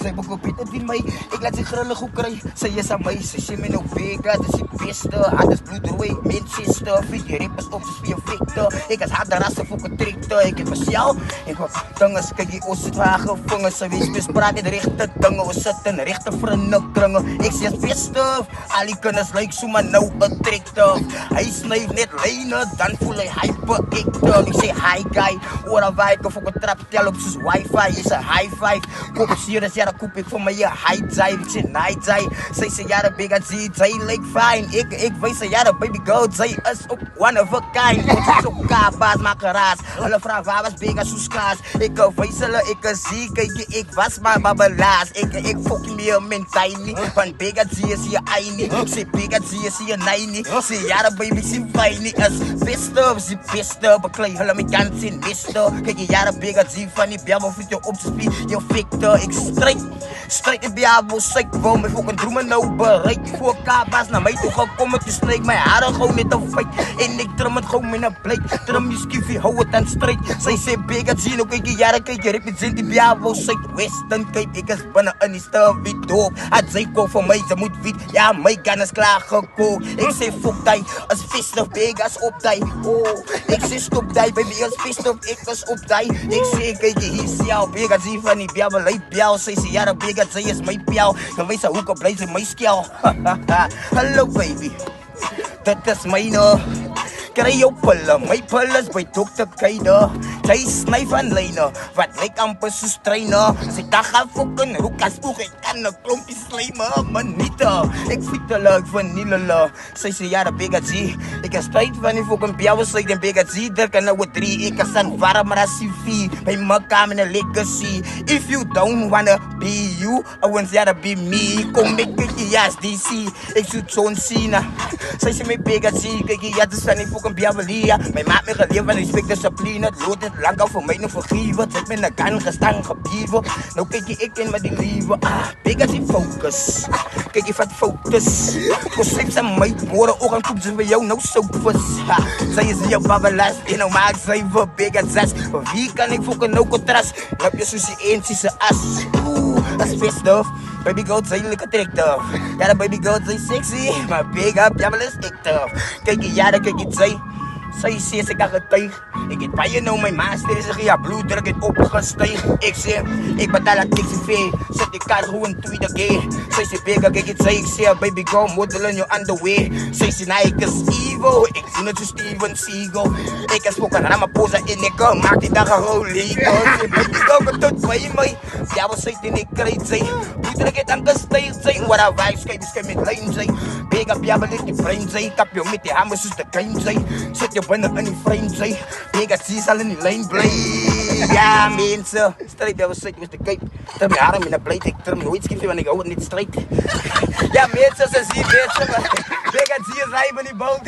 Sy bekoop het in my, ek laat sy grillig hoe kry. Sy is aan my, sy sê my nou Vega, dis die beste. Anders bloedrooi, Manchester, vir die rappers op, sy vir vekte. Ek is harder as 'n fokke trekte, ek het myself. Ek wat dinges, kyk jy, ons het haar gevangen. Sy wees bespraak het regte dinge, ons sit in regte vriendekringe. Ek sê is beste, al die kinders lyk so maar nou 'n trekte. Hy snyf net lyne, dan voel hy hyper-active. Ek sê hi guy, oor 'n wijk of ek trap tel op soos wifi. Is 'n high five, koop serious, ja, dan koop ek vir my 'n high dive. Ek sê night dive, sy sê ja, big at Z, sy lyk fine. Ek wys sy ja, baby girl, sy is op one of a kind. Ons is so kapas, maar geraas. Hulle vra waar was big as so skaars. Ek wys hulle, ek is Z, kyk ek was maar babbelaas. Ek fok meer men tiny, van big at Z is hier eini. Sê big at Z is hier nine. Sê ja, baby, sy fine. Is beste, beklei hulle met kans in beste. Kyk jy ja, big at Z van die bel, of jou opspie, jou fikte. Ek stryd die bel, syk wou my fucking drome nou bereik. Voor kabas na my toe gekom het, jy snyk my hare gauw net 'n feit. En ek trim het gauw met 'n blyk. Trim die skiefie, hou het aan stryd. Sy sê big at Z, nou kyk jy ja, kyk jy represent die bel, syk Western Cape. Ek is binne in die stawie dorp. Het sy koop vir my, sy moet weet, ja, my gun is klaar gekook. Ek sê fuck die, is festig, big as op die. Oh, ek sê stop die, baby, is festig, ek is op die. Ek sê kyk jy hier, sê big at Z van die bel, hy bel. Sy sê ja, big at Z is my bel. Gewys hoe kan bly sy my skel. Hallo baby, dit is myne. Kry jou pille, my pille is by Dr. Keide. Sy snyf aan lyne, wat lyk amper soos treine. Sy dag gaan fucking roek as oog, ek kan 'n klompie slyme, manita. Ek fiet hulle, ek verniel hulle. Sy sê ja, big at Z, ek is tyd van die fucking bjouwe sy, den big at Z, der kan nou 3, ek is aan warmer as die 4, by my kam in a legacy. If you don't wanna be you, I want ya to be me. Kom ek kyk jy, ja, DC, ek soet John Cena. Sy sê my big at Z, kyk jy, ja, dis van die fucking bjouwe lia. My maat my geleef van respect, discipline, lood het lang al vir my nou vergewe. Sy het met 'n gun gestaan, gebiewe. Nou kyk jy, ek ken met die liewe. Big at Z focus, kyk jy vat fokus. Kos slips aan my, môre oggend koop sy vir jou nou soupvis. Sy is nie jou babbelaas, en nou maak sy vir big at Z. Wie kan ek fucking nou kontras? Lap jy soos die eentjie se as. That's best stuff. Baby girl, sy lyk attractive. Ja, baby girl, sy sexy, maar big up, ja, maar is active. Kyk jy, ja, kyk jy, sy sê sy kan getuig. Ek het baie nou my master, sy sê ja, bloeddruk het opgestyg. Ek sê, ek betaal aan taxi fee, sit die kar gewoon tweede keer. Sy sê, bega, kyk jy, ek sê, baby girl, model in your underwear. Sy sê, nou ek is evil, ek sien het so Steven Seagal. Ek is fucking Ramaphosa en ek maak die dag gewoon legal. Sy baby girl, wat tot by my, ja, wat sy het en ek krijt sy. Bloeddruk het aangestyg sy, wat haar wijs, kyk, dis met lijn sy. Bega, ja, wat die brein sy, kap jou met die hamer soos de kijn sy. Sit jou binne in die frame sy, big at Z sal in die lijn bly. Ja mense, strijd bel was syk, was die kyk. Trim my arm en een blyd, ek trim nooit skief, want ek hou het net strijd. Ja mense, sy sê mense, big at Z is ryp in die building.